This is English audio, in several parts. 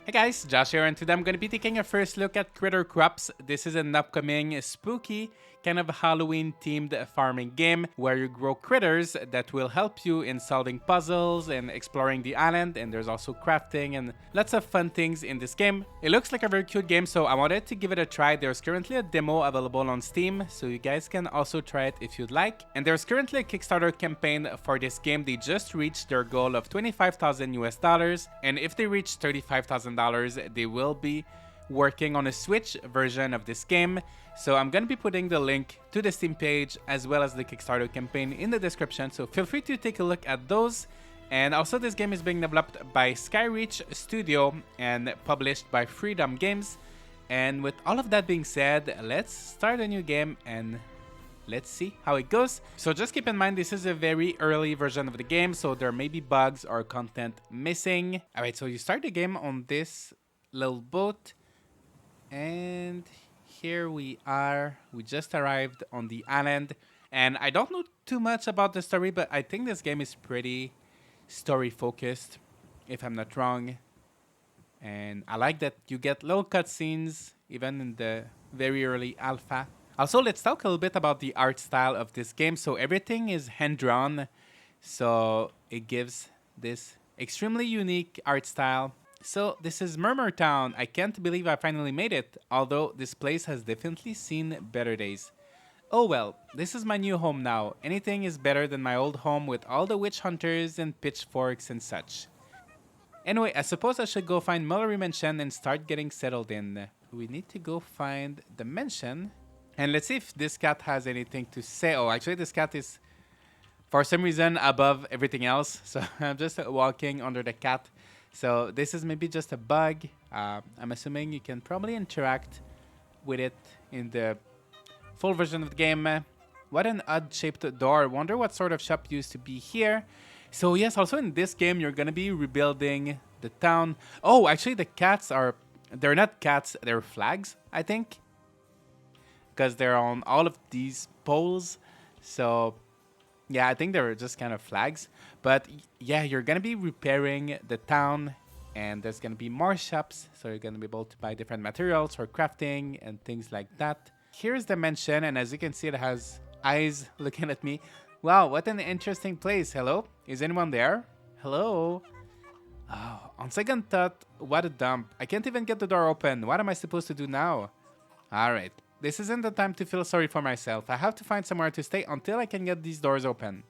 Hey guys, Josh here, and today I'm going to be taking a first look at Critter Crops. This is an upcoming spooky kind of Halloween themed farming game where you grow critters that will help you in solving puzzles and exploring the island, and there's also crafting and lots of fun things in this game. It looks like a very cute game, so I wanted to give it a try. There's currently a demo available on Steam, so you guys can also try it if you'd like. And there's currently a Kickstarter campaign for this game. They just reached their goal of 25,000 US dollars, and if they reach $35,000, they will be working on a Switch version of this game. So I'm going to be putting the link to the Steam page as well as the Kickstarter campaign in the description, so feel free to take a look at those. And also, this game is being developed by Skyreach Studio and published by Freedom Games. And with all of that being said, let's start a new game and let's see how it goes. So just keep in mind, this is a very early version of the game, so there may be bugs or content missing. Alright, so you start the game on this little boat, and here we are. We just arrived on the island, and I don't know too much about the story, but I think this game is pretty story focused, if I'm not wrong. And I like that you get little cutscenes even in the very early alpha. Also, let's talk a little bit about the art style of this game. So everything is hand-drawn, so it gives this extremely unique art style. So this is Murmur Town. I can't believe I finally made it, although this place has definitely seen better days. Oh well, this is my new home now. Anything is better than my old home with all the witch hunters and pitchforks and such. Anyway, I suppose I should go find Mullery Mansion and start getting settled in. We need to go find the mansion. And let's see if this cat has anything to say. Oh, actually this cat is, for some reason, above everything else. So I'm just walking under the cat. So this is maybe just a bug. I'm assuming you can probably interact with it in the full version of the game. What an odd-shaped door. Wonder what sort of shop used to be here. So yes, also in this game, you're going to be rebuilding the town. Oh, actually the cats are... They're not cats, they're flags, I think. Because they're on all of these poles. So... yeah, I think they're just kind of flags. But yeah, you're going to be repairing the town, and there's going to be more shops. So you're going to be able to buy different materials for crafting and things like that. Here's the mansion, and as you can see, it has eyes looking at me. Wow, what an interesting place. Hello? Is anyone there? Hello? Oh, on second thought, what a dump. I can't even get the door open. What am I supposed to do now? Alright. This isn't the time to feel sorry for myself. I have to find somewhere to stay until I can get these doors open.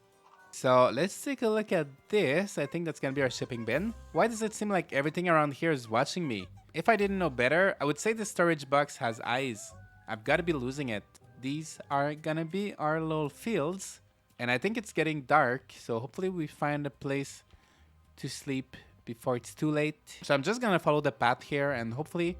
So let's take a look at this. I think that's gonna be our shipping bin. Why does it seem like everything around here is watching me? If I didn't know better, I would say the storage box has eyes. I've gotta be losing it. These are gonna be our little fields. And I think it's getting dark, so hopefully we find a place to sleep before it's too late. So I'm just gonna follow the path here, and hopefully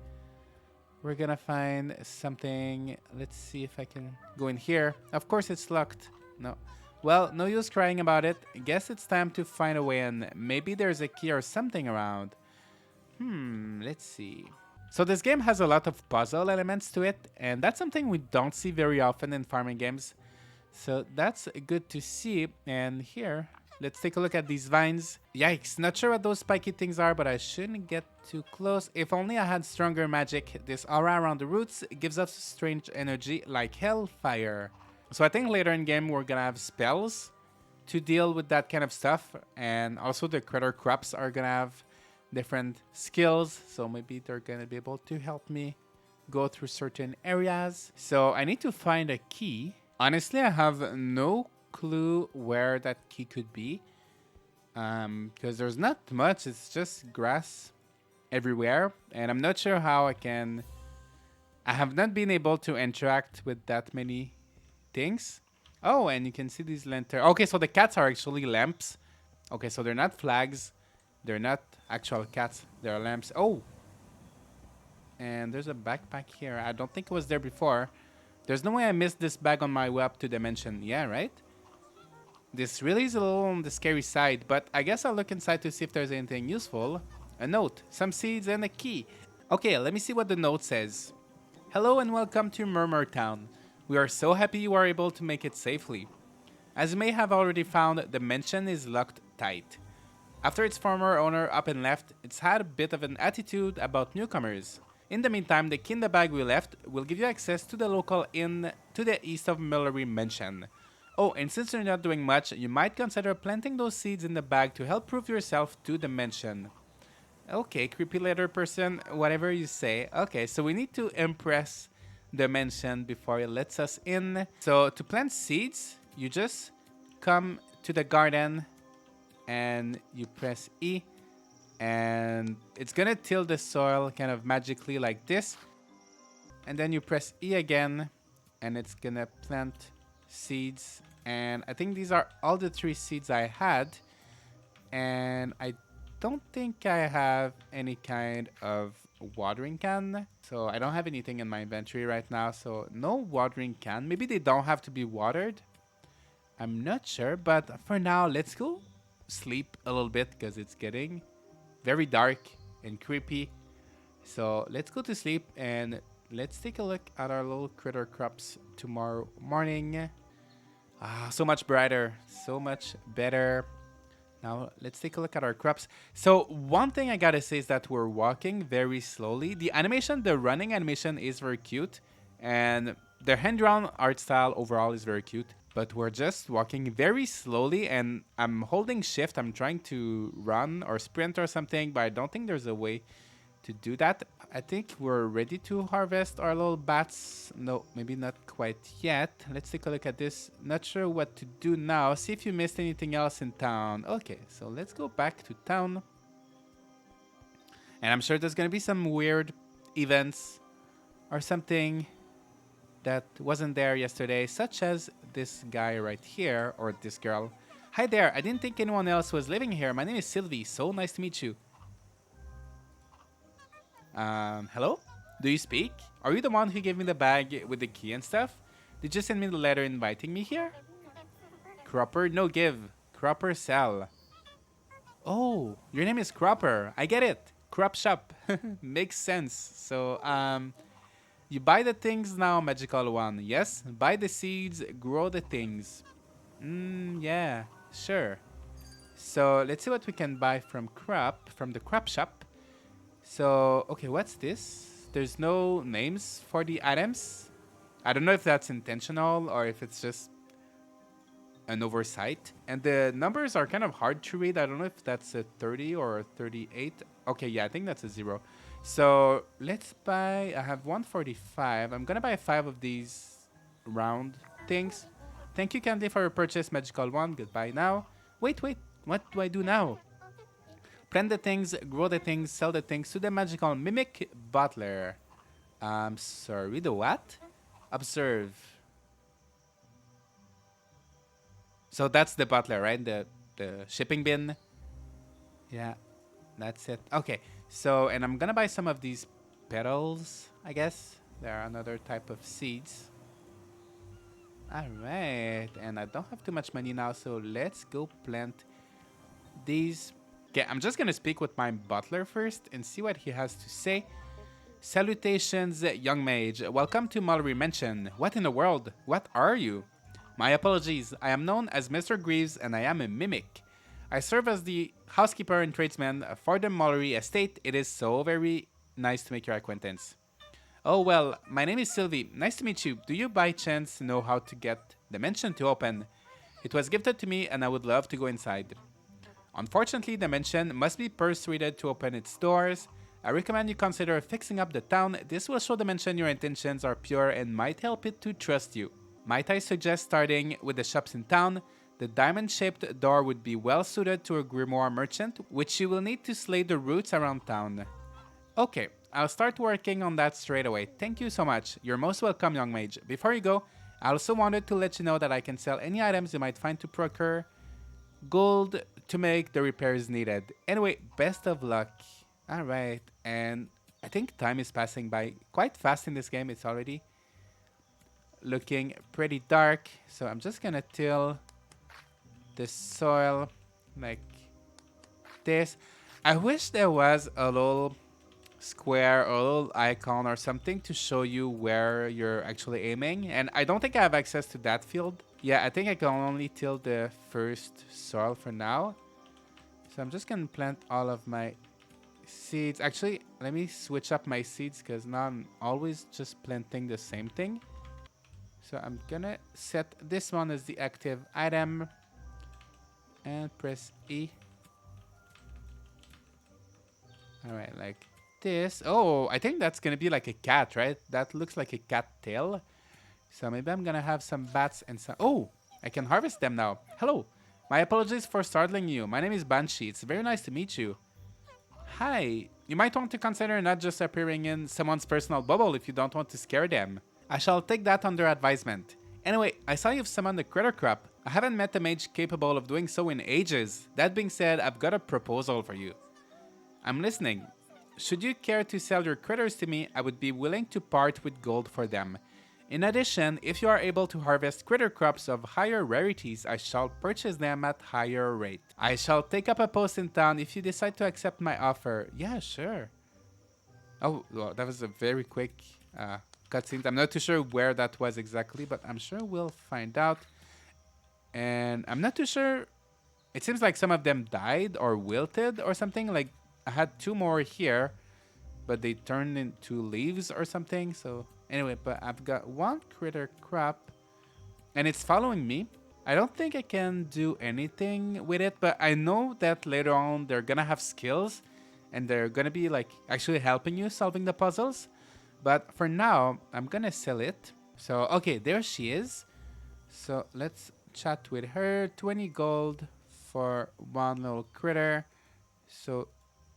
we're gonna find something. Let's see if I can go in here. Of course it's locked. No. Well, no use crying about it. Guess it's time to find a way in. Maybe there's a key or something around. Let's see. So this game has a lot of puzzle elements to it, and that's something we don't see very often in farming games. So that's good to see. And here, let's take a look at these vines. Yikes, not sure what those spiky things are, but I shouldn't get too close. If only I had stronger magic. This aura around the roots gives us strange energy like hellfire. So I think later in game we're gonna have spells to deal with that kind of stuff. And also the critter crops are gonna have different skills. So maybe they're gonna be able to help me go through certain areas. So I need to find a key. Honestly, I have no clue where that key could be, because there's not much. It's just grass everywhere, and I'm not sure how I have not been able to interact with that many things. Oh, and you can see these lanterns. Okay, so the cats are actually lamps. Okay, so they're not flags, they're not actual cats, they're lamps. Oh, and there's a backpack here. I don't think it was there before. There's no way I missed this bag on my way up to the mansion. Yeah, right? This really is a little on the scary side, but I guess I'll look inside to see if there's anything useful. A note, some seeds, and a key. Okay, let me see what the note says. Hello and welcome to Murmur Town. We are so happy you are able to make it safely. As you may have already found, the mansion is locked tight. After its former owner up and left, it's had a bit of an attitude about newcomers. In the meantime, the key in the bag we left will give you access to the local inn to the east of Murmur Mansion. Oh, and since you're not doing much, you might consider planting those seeds in the bag to help prove yourself to the mansion. Okay, creepy letter person, whatever you say. Okay, so we need to impress the mansion before it lets us in. So to plant seeds, you just come to the garden and you press E and it's gonna till the soil kind of magically like this. And then you press E again and it's gonna plant seeds. And I think these are all the 3 seeds I had. And I don't think I have any kind of watering can. So I don't have anything in my inventory right now. So no watering can. Maybe they don't have to be watered. I'm not sure. But for now, let's go sleep a little bit because it's getting very dark and creepy. So let's go to sleep and let's take a look at our little critter crops tomorrow morning. So much brighter, so much better. Now, let's take a look at our crops. So, one thing I gotta say is that we're walking very slowly. The animation, the running animation is very cute. And the hand-drawn art style overall is very cute. But we're just walking very slowly and I'm holding shift. I'm trying to run or sprint or something, but I don't think there's a way to do that. I think we're ready to harvest our little bats. No, maybe not quite yet. Let's take a look at this. Not sure what to do now. See if you missed anything else in town. Okay, so let's go back to town. And I'm sure there's gonna be some weird events or something that wasn't there yesterday, such as this guy right here, or this girl. Hi there, I didn't think anyone else was living here. My name is Sylvie, so nice to meet you. Hello? Do you speak? Are you the one who gave me the bag with the key and stuff? Did you send me the letter inviting me here? Cropper, no give. Cropper, sell. Oh, your name is Cropper. I get it. Crop shop. Makes sense. So, you buy the things now, magical one. Yes? Buy the seeds, grow the things. Yeah, sure. So, let's see what we can buy from the crop shop. So, okay, what's this? There's no names for the items. I don't know if that's intentional or if it's just an oversight. And the numbers are kind of hard to read. I don't know if that's a 30 or a 38. Okay, yeah, I think that's a 0. So, let's buy... I have 145. I'm gonna buy 5 of these round things. Thank you, Candy, for your purchase, magical one. Goodbye now. Wait. What do I do now? Plant the things, grow the things, sell the things to the magical mimic butler. Sorry, the what? Observe. So that's the butler, right? The shipping bin. Yeah, that's it. Okay, so, and I'm gonna buy some of these petals, I guess. They're another type of seeds. Alright, and I don't have too much money now, so let's go plant these. Okay, I'm just gonna speak with my butler first and see what he has to say. Salutations, young mage. Welcome to Mallory Mansion. What in the world? What are you? My apologies. I am known as Mr. Greaves and I am a mimic. I serve as the housekeeper and tradesman for the Mallory estate. It is so very nice to make your acquaintance. Oh well, my name is Sylvie. Nice to meet you. Do you by chance know how to get the mansion to open? It was gifted to me and I would love to go inside. Unfortunately, the mansion must be persuaded to open its doors. I recommend you consider fixing up the town. This will show the mansion your intentions are pure and might help it to trust you. Might I suggest starting with the shops in town? The diamond-shaped door would be well suited to a grimoire merchant, which you will need to slay the routes around town. Okay, I'll start working on that straight away. Thank you so much. You're most welcome, young mage. Before you go, I also wanted to let you know that I can sell any items you might find to procure gold to make the repairs needed. Anyway, best of luck. Alright, and I think time is passing by quite fast in this game. It's already looking pretty dark. So I'm just gonna till the soil like this. I wish there was a little square or a little icon or something to show you where you're actually aiming. And I don't think I have access to that field. Yeah, I think I can only till the first soil for now. So I'm just gonna plant all of my seeds. Actually, let me switch up my seeds because now I'm always just planting the same thing. So I'm gonna set this one as the active item and press E. All right, like this. Oh, I think that's gonna be like a cat, right? That looks like a cat tail. So maybe I'm gonna have some bats and some... Oh, I can harvest them now. Hello. My apologies for startling you. My name is Banshee. It's very nice to meet you. Hi. You might want to consider not just appearing in someone's personal bubble if you don't want to scare them. I shall take that under advisement. Anyway, I saw you've summoned the critter crop. I haven't met a mage capable of doing so in ages. That being said, I've got a proposal for you. I'm listening. Should you care to sell your critters to me, I would be willing to part with gold for them. In addition, if you are able to harvest critter crops of higher rarities, I shall purchase them at higher rate. I shall take up a post in town if you decide to accept my offer. Yeah, sure. Oh, well, that was a very quick cutscene. I'm not too sure where that was exactly, but I'm sure we'll find out. And I'm not too sure. It seems like some of them died or wilted or something. Like, I had two more here, but they turned into leaves or something. So anyway, but I've got one critter crop and it's following me. I don't think I can do anything with it, but I know that later on they're gonna have skills and they're gonna be like actually helping you solving the puzzles. But for now, I'm gonna sell it. So, okay, there she is. So let's chat with her. 20 gold for one little critter. So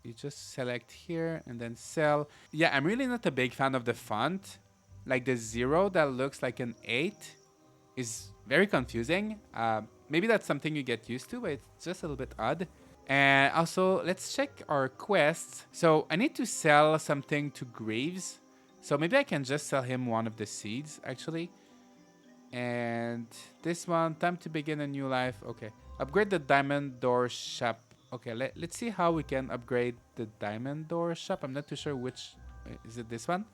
you just select here and then sell. Yeah, I'm really not a big fan of the font. Like the 0 that looks like an 8 is very confusing. Maybe that's something you get used to, but it's just a little bit odd. And also, let's check our quests. So I need to sell something to Greaves. So maybe I can just sell him one of the seeds, actually. And this one, time to begin a new life. Okay. Upgrade the diamond door shop. Okay, let's see how we can upgrade the diamond door shop. I'm not too sure which. Is it this one?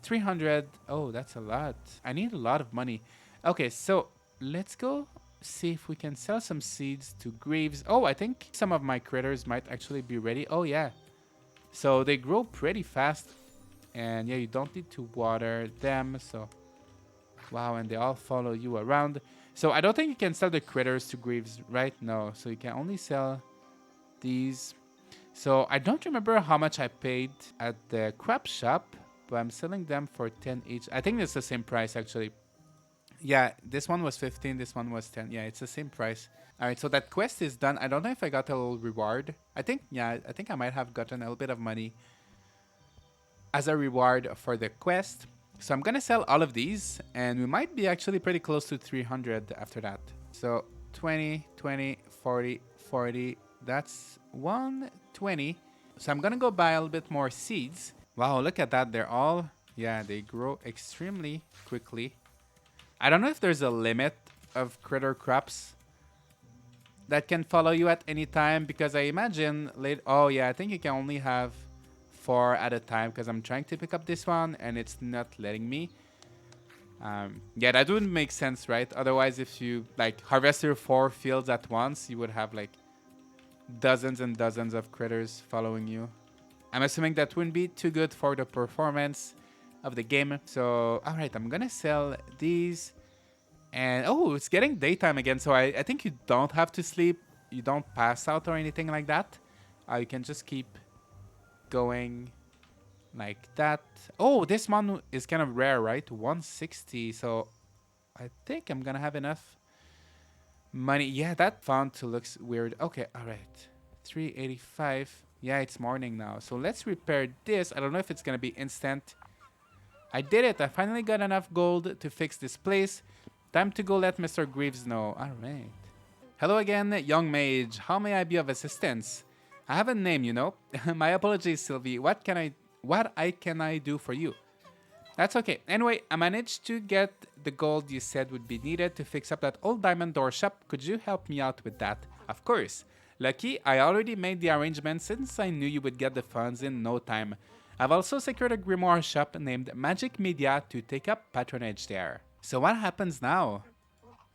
300. Oh, that's a lot. I need a lot of money. Okay, so let's go see if we can sell some seeds to Greaves. Oh, I think some of my critters might actually be ready. Oh, yeah. So they grow pretty fast. And yeah, you don't need to water them. So, wow, and they all follow you around. So I don't think you can sell the critters to Greaves, right? No, so you can only sell these. So I don't remember how much I paid at the crop shop, but I'm selling them for 10 each. I think it's the same price, actually. Yeah, this one was 15, this one was 10. Yeah, it's the same price. All right, so that quest is done. I don't know if I got a little reward. I think I might have gotten a little bit of money as a reward for the quest. So I'm gonna sell all of these, and we might be actually pretty close to 300 after that. So 20, 20, 40, 40, that's 120. So I'm gonna go buy a little bit more seeds. Wow, look at that. They're all, yeah, they grow extremely quickly. I don't know if there's a limit of critter crops that can follow you at any time, because I imagine oh yeah, I think you can only have 4 at a time, because I'm trying to pick up this one and it's not letting me. Yeah, that wouldn't make sense, right? Otherwise, if you like harvest your 4 fields at once, you would have like dozens and dozens of critters following you. I'm assuming that wouldn't be too good for the performance of the game. So, all right, I'm gonna sell these. And oh, it's getting daytime again. So I think you don't have to sleep. You don't pass out or anything like that. You can just keep going like that. Oh, this one is kind of rare, right? 160. So I think I'm gonna have enough money. Yeah, that font looks weird. Okay, all right. 385. Yeah, it's morning now. So let's repair this. I don't know if it's gonna be instant. I did it. I finally got enough gold to fix this place. Time to go let Mr. Greaves know. All right. Hello again, young mage. How may I be of assistance? I have a name, you know. My apologies, Sylvie. What can I do for you? That's okay. Anyway, I managed to get the gold you said would be needed to fix up that old diamond door shop. Could you help me out with that? Of course. Lucky, I already made the arrangements since I knew you would get the funds in no time. I've also secured a grimoire shop named Magic Media to take up patronage there. So what happens now?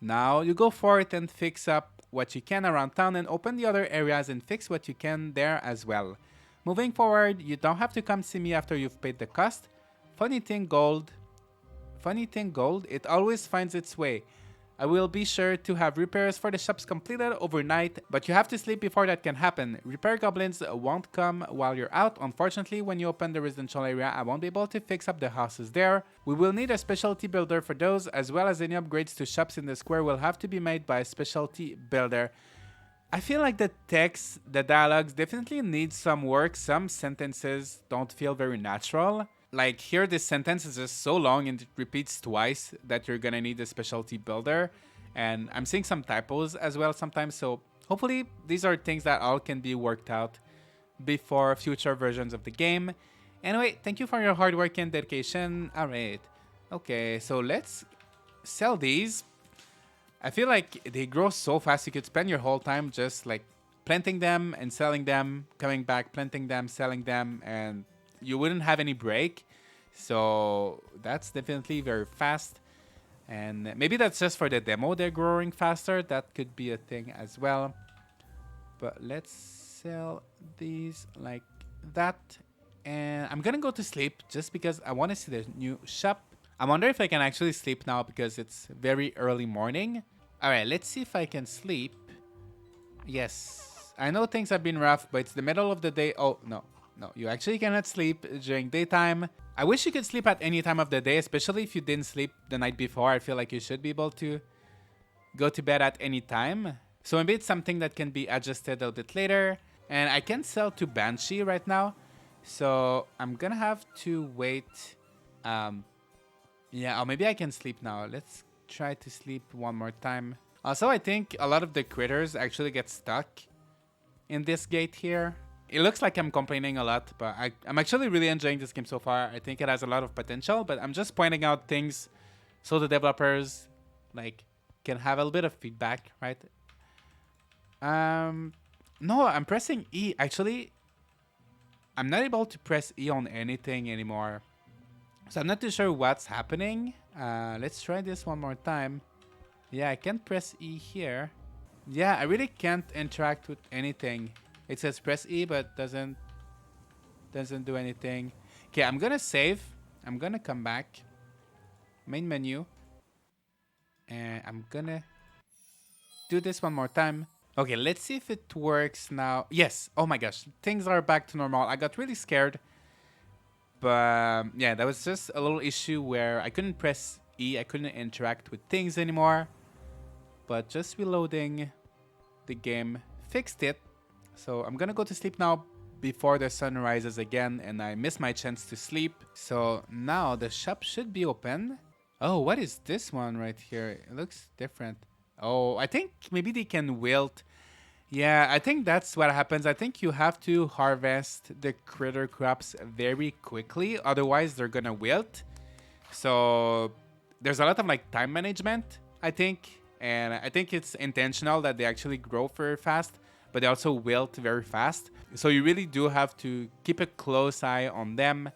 Now you go for it and fix up what you can around town and open the other areas and fix what you can there as well. Moving forward, you don't have to come see me after you've paid the cost. Funny thing gold, it always finds its way. I will be sure to have repairs for the shops completed overnight, but you have to sleep before that can happen. Repair goblins won't come while you're out. Unfortunately, when you open the residential area, I won't be able to fix up the houses there. We will need a specialty builder for those, as well as any upgrades to shops in the square will have to be made by a specialty builder. I feel like the text, the dialogues definitely need some work. Some sentences don't feel very natural. Like here, this sentence is just so long and it repeats twice that you're gonna need a specialty builder. And I'm seeing some typos as well sometimes. So hopefully these are things that all can be worked out before future versions of the game. Anyway, thank you for your hard work and dedication. All right. Okay, so let's sell these. I feel like they grow so fast. You could spend your whole time just like planting them and selling them, coming back, planting them, selling them, and you wouldn't have any break. So that's definitely very fast. And maybe that's just for the demo they're growing faster. That could be a thing as well. But let's sell these like that. And I'm gonna go to sleep just because I want to see the new shop. I wonder if I can actually sleep now because it's very early morning. Alright, let's see if I can sleep. Yes. I know things have been rough, but it's the middle of the day. Oh, no. No, you actually cannot sleep during daytime. I wish you could sleep at any time of the day, especially if you didn't sleep the night before. I feel like you should be able to go to bed at any time. So maybe it's something that can be adjusted a bit later. And I can sell to Banshee right now. So I'm gonna have to wait. Yeah, or maybe I can sleep now. Let's try to sleep one more time. Also, I think a lot of the critters actually get stuck in this gate here. It looks like I'm complaining a lot, but I'm actually really enjoying this game so far. I think it has a lot of potential, but I'm just pointing out things so the developers like can have a little bit of feedback, right? No, I'm pressing E. Actually, I'm not able to press E on anything anymore. So I'm not too sure what's happening. Let's try this one more time. Yeah, I can't press E here. Yeah, I really can't interact with anything. It says press E, but doesn't do anything. Okay, I'm gonna save. I'm gonna come back. Main menu. And I'm gonna do this one more time. Okay, let's see if it works now. Yes. Oh my gosh. Things are back to normal. I got really scared. But yeah, that was just a little issue where I couldn't press E. I couldn't interact with things anymore. But just reloading the game fixed it. So I'm gonna go to sleep now before the sun rises again, and I miss my chance to sleep. So now the shop should be open. Oh, what is this one right here? It looks different. Oh, I think maybe they can wilt. Yeah, I think that's what happens. I think you have to harvest the critter crops very quickly, otherwise they're gonna wilt. So there's a lot of like time management, I think, and I think it's intentional that they actually grow very fast, but they also wilt very fast. So you really do have to keep a close eye on them.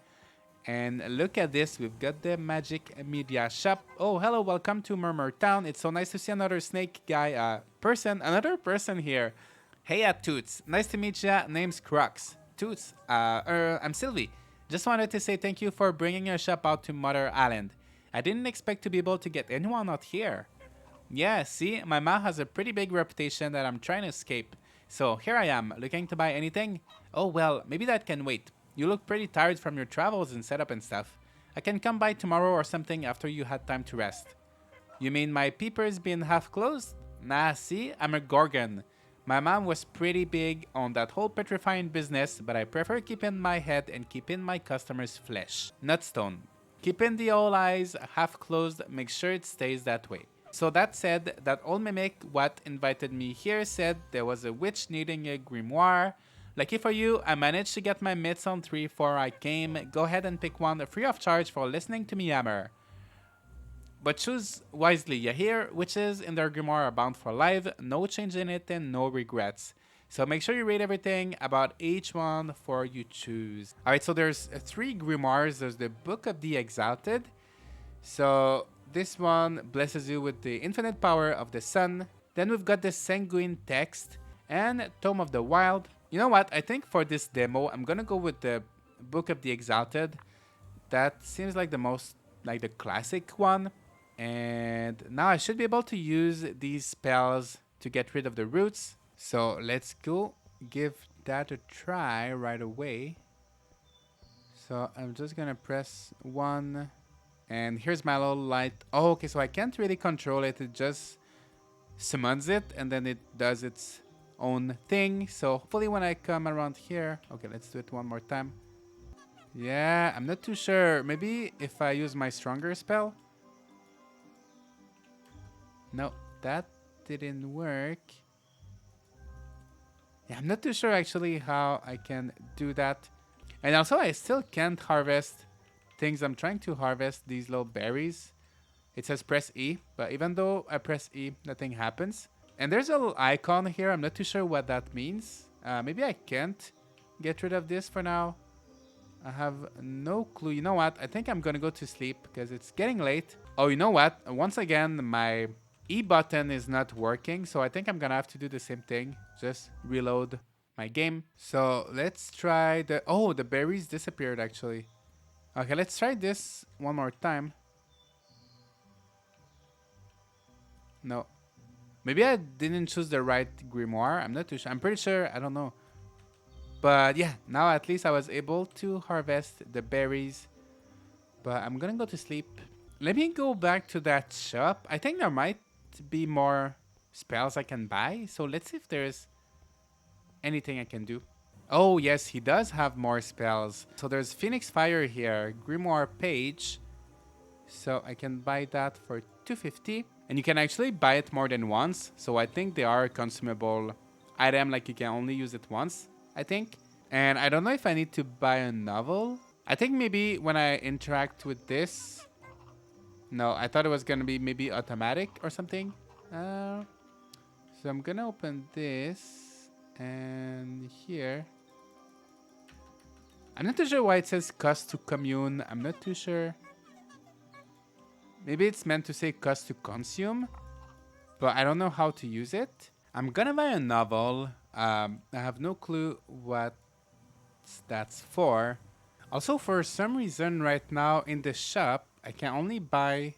And look at this, we've got the Magic Media Shop. Oh, hello, welcome to Murmur Town. It's so nice to see another snake guy, another person here. Hey, Toots, nice to meet ya. Name's Crux. Toots, I'm Sylvie. Just wanted to say thank you for bringing your shop out to Mother Island. I didn't expect to be able to get anyone out here. Yeah, see, my ma has a pretty big reputation that I'm trying to escape. So here I am, looking to buy anything? Oh well, maybe that can wait. You look pretty tired from your travels and setup and stuff. I can come by tomorrow or something after you had time to rest. You mean my peepers being half closed? Nah, see, I'm a Gorgon. My mom was pretty big on that whole petrifying business, but I prefer keeping my head and keeping my customers' flesh. Nutstone. Keeping the old eyes half closed, make sure it stays that way. So that said, that old mimic what invited me here said there was a witch needing a grimoire. Lucky for you, I managed to get my mitts on 3 before I came. Go ahead and pick one free of charge for listening to me yammer. But choose wisely, you hear? Witches in their grimoire are bound for life, no change in it and no regrets. So make sure you read everything about each one before you choose. Alright, so there's 3 grimoires. There's the Book of the Exalted. So this one blesses you with the infinite power of the sun. Then we've got the Sanguine Text and Tome of the Wild. You know what? I think for this demo, I'm gonna go with the Book of the Exalted. That seems like the most, like the classic one. And now I should be able to use these spells to get rid of the roots. So let's go give that a try right away. So I'm just gonna press 1. And here's my little light. Oh, okay, so I can't really control it. It just summons it and then it does its own thing. So hopefully when I come around here... Okay, let's do it one more time. Yeah, I'm not too sure. Maybe if I use my stronger spell? No, that didn't work. Yeah, I'm not too sure actually how I can do that. And also I still can't harvest things I'm trying to harvest, these little berries. It says press E, but even though I press E, nothing happens. And there's a little icon here. I'm not too sure what that means. Maybe I can't get rid of this for now. I have no clue. You know what? I think I'm gonna go to sleep because it's getting late. Oh, you know what? Once again, my E button is not working. So I think I'm gonna have to do the same thing. Just reload my game. So let's try the... Oh, the berries disappeared actually. Okay, let's try this one more time. No. Maybe I didn't choose the right grimoire. I'm not too sure. I'm pretty sure. I don't know. But yeah, now at least I was able to harvest the berries. But I'm gonna go to sleep. Let me go back to that shop. I think there might be more spells I can buy. So let's see if there's anything I can do. Oh yes, he does have more spells. So there's Phoenix Fire here, Grimoire Page. So I can buy that for 250. And you can actually buy it more than once. So I think they are a consumable item, like you can only use it once, I think. And I don't know if I need to buy a novel. I think maybe when I interact with this... No, I thought it was going to be maybe automatic or something. So I'm going to open this. And here... I'm not too sure why it says cost to commune. I'm not too sure. Maybe it's meant to say cost to consume. But I don't know how to use it. I'm going to buy a novel. I have no clue what that's for. Also, for some reason right now in the shop, I can only buy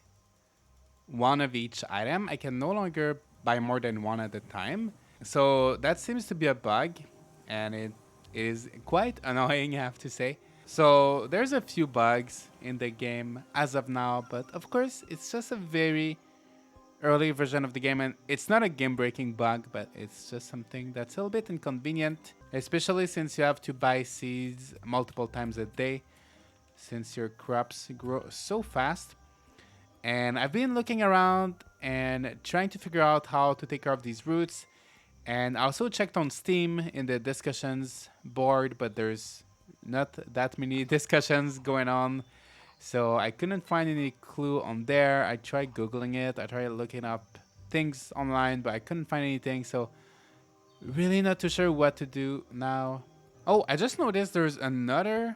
one of each item. I can no longer buy more than one at a time. So that seems to be a bug, and it is quite annoying, I have to say. So there's a few bugs in the game as of now, but of course it's just a very early version of the game, and it's not a game-breaking bug, but it's just something that's a little bit inconvenient, especially since you have to buy seeds multiple times a day, since your crops grow so fast. And I've been looking around and trying to figure out how to take care of these roots. And I also checked on Steam in the discussions board, but there's not that many discussions going on. So I couldn't find any clue on there. I tried Googling it. I tried looking up things online, but I couldn't find anything. So really not too sure what to do now. Oh, I just noticed there's another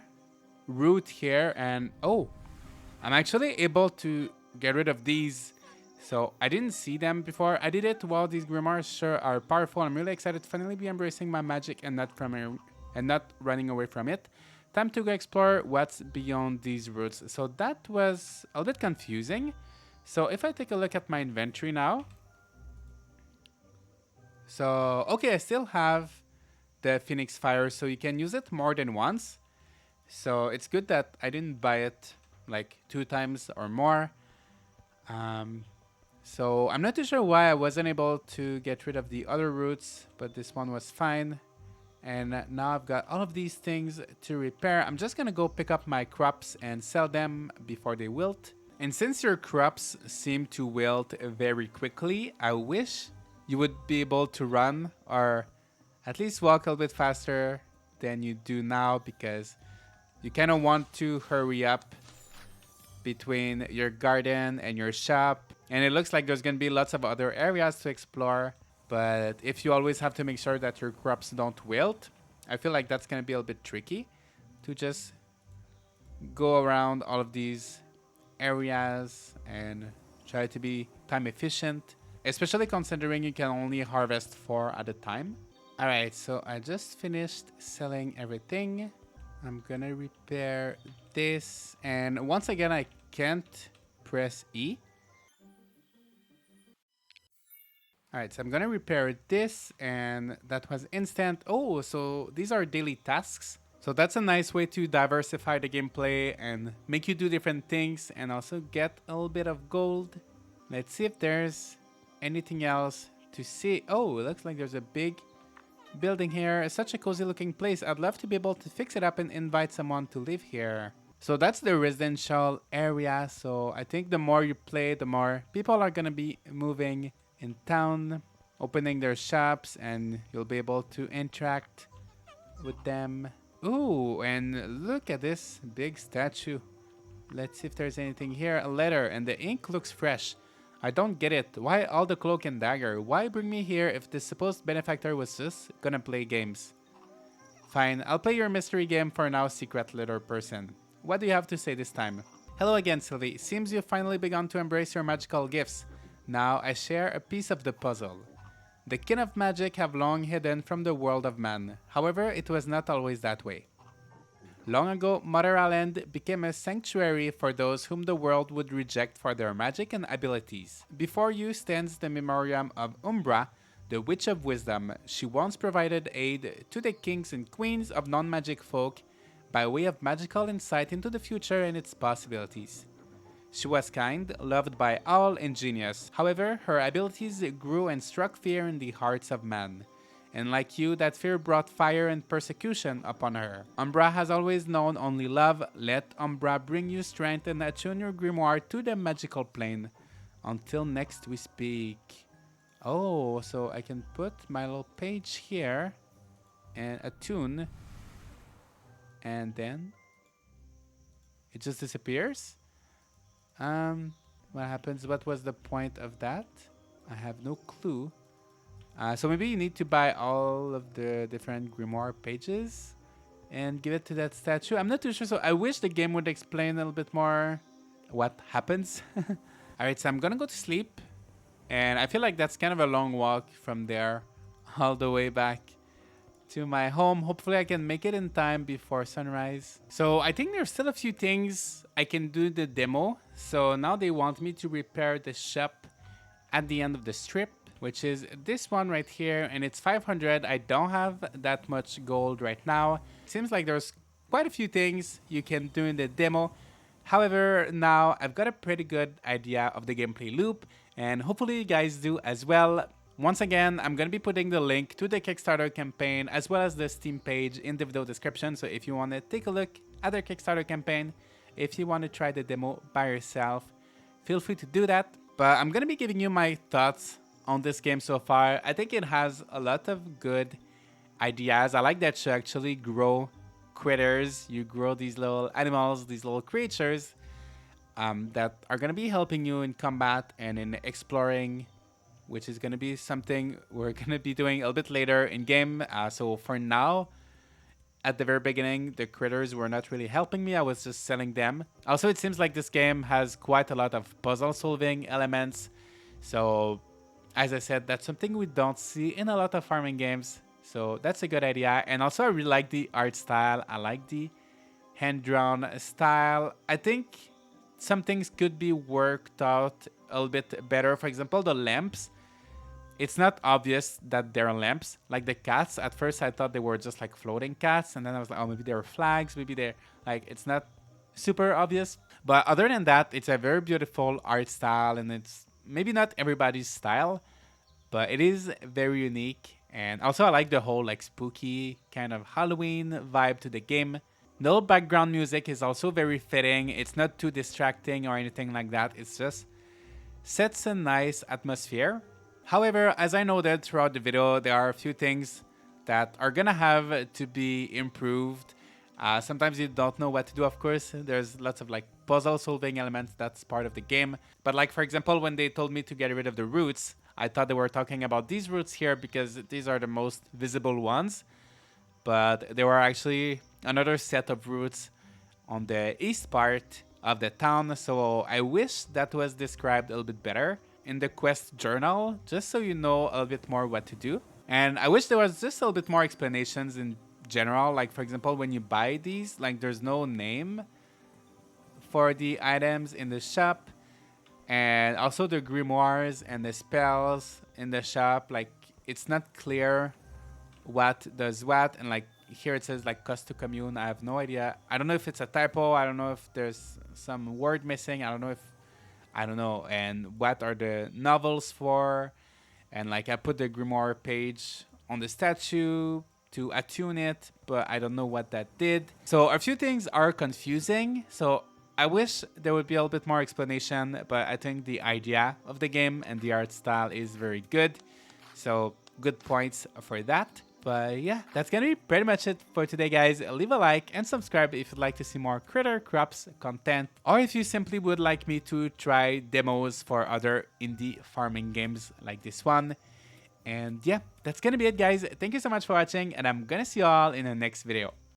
route here. And oh, I'm actually able to get rid of these. So I didn't see them before. I did it while these grimoires sure are powerful. I'm really excited to finally be embracing my magic and not running away from it. Time to go explore what's beyond these roots. So that was a little bit confusing. So if I take a look at my inventory now. So, okay, I still have the Phoenix Fire, so you can use it more than once. So it's good that I didn't buy it like 2 times or more. So I'm not too sure why I wasn't able to get rid of the other roots, but this one was fine. And now I've got all of these things to repair. I'm just gonna go pick up my crops and sell them before they wilt. And since your crops seem to wilt very quickly, I wish you would be able to run or at least walk a little bit faster than you do now, because you kind of want to hurry up between your garden and your shop. And it looks like there's going to be lots of other areas to explore. But if you always have to make sure that your crops don't wilt, I feel like that's going to be a little bit tricky to just go around all of these areas and try to be time efficient. especially considering you can only harvest 4 at a time. Alright, so I just finished selling everything. I'm gonna repair this, and once again I can't press E. Alright, so I'm gonna repair this, and that was instant. Oh, so these are daily tasks. So that's a nice way to diversify the gameplay and make you do different things and also get a little bit of gold. Let's see if there's anything else to see. Oh, it looks like there's a big building here. It's such a cozy looking place. I'd love to be able to fix it up and invite someone to live here. So that's the residential area. So I think the more you play, the more people are gonna be moving in town, opening their shops, and you'll be able to interact with them. Ooh, and look at this big statue. Let's see if there's anything here. A letter, and the ink looks fresh. I don't get it. Why all the cloak and dagger? Why bring me here if the supposed benefactor was just gonna play games? Fine, I'll play your mystery game for now, secret letter person. What do you have to say this time? Hello again, Sylvie. Seems you've finally begun to embrace your magical gifts. Now I share a piece of the puzzle. The kin of magic have long hidden from the world of man. However, it was not always that way. Long ago, Mother Island became a sanctuary for those whom the world would reject for their magic and abilities. Before you stands the memoriam of Umbra, the Witch of Wisdom. She once provided aid to the kings and queens of non-magic folk by way of magical insight into the future and its possibilities. She was kind, loved by all, and genius. However, her abilities grew and struck fear in the hearts of man. And like you, that fear brought fire and persecution upon her. Umbra has always known only love. Let Umbra bring you strength and attune your grimoire to the magical plane. Until next we speak. Oh, so I can put my little page here and attune. And then it just disappears. What happens? What was the point of that? I have no clue. So maybe you need to buy all of the different grimoire pages and give it to that statue. I'm not too sure. So I wish the game would explain a little bit more what happens. All right, so I'm gonna go to sleep, and I feel like that's kind of a long walk from there all the way back to my home. Hopefully I can make it in time before sunrise. So I think there's still a few things I can do the demo. So now they want me to repair the shop at the end of the strip, which is this one right here, and it's 500. I don't have that much gold right now. Seems like there's quite a few things you can do in the demo. However, now I've got a pretty good idea of the gameplay loop, and hopefully you guys do as well. Once again, I'm going to be putting the link to the Kickstarter campaign as well as the Steam page in the video description. So if you want to take a look at their Kickstarter campaign, if you want to try the demo by yourself, feel free to do that. But I'm going to be giving you my thoughts on this game so far. I think it has a lot of good ideas. I like that you actually grow critters. You grow these little animals, these little creatures that are going to be helping you in combat and in exploring, which is going to be something we're going to be doing a little bit later in game. So for now, at the very beginning, the critters were not really helping me. I was just selling them. Also, it seems like this game has quite a lot of puzzle solving elements. So as I said, that's something we don't see in a lot of farming games. So that's a good idea. And also I really like the art style. I like the hand-drawn style. I think some things could be worked out a little bit better. For example, the lamps. It's not obvious that they're lamps. Like the cats, at first I thought they were just like floating cats. And then I was like, oh, maybe they're flags. Maybe they're like, it's not super obvious. But other than that, it's a very beautiful art style. And it's maybe not everybody's style, but it is very unique. And also I like the whole like spooky kind of Halloween vibe to the game. No background music is also very fitting. It's not too distracting or anything like that. It's just sets a nice atmosphere. However, as I noted throughout the video, there are a few things that are gonna have to be improved. Sometimes you don't know what to do, of course. There's lots of like puzzle solving elements that's part of the game. But like, for example, when they told me to get rid of the roots, I thought they were talking about these roots here because these are the most visible ones. But there were actually another set of roots on the east part of the town. So I wish that was described a little bit better. in the quest journal, just so you know a little bit more what to do. And I wish there was just a little bit more explanations in general. Like, for example, when you buy these, like, there's no name for the items in the shop. And also the grimoires and the spells in the shop, like, it's not clear what does what. And like here it says like cost to commune. I have no idea. I don't know if it's a typo. I don't know if there's some word missing. I don't know. And what are the novels for? And like I put the grimoire page on the statue to attune it, but I don't know what that did. So a few things are confusing. So I wish there would be a little bit more explanation, but I think the idea of the game and the art style is very good. So good points for that. But yeah, that's gonna be pretty much it for today, guys. Leave a like and subscribe if you'd like to see more Critter Crops content, or if you simply would like me to try demos for other indie farming games like this one. And yeah, that's gonna be it, guys. Thank you so much for watching, and I'm gonna see you all in the next video.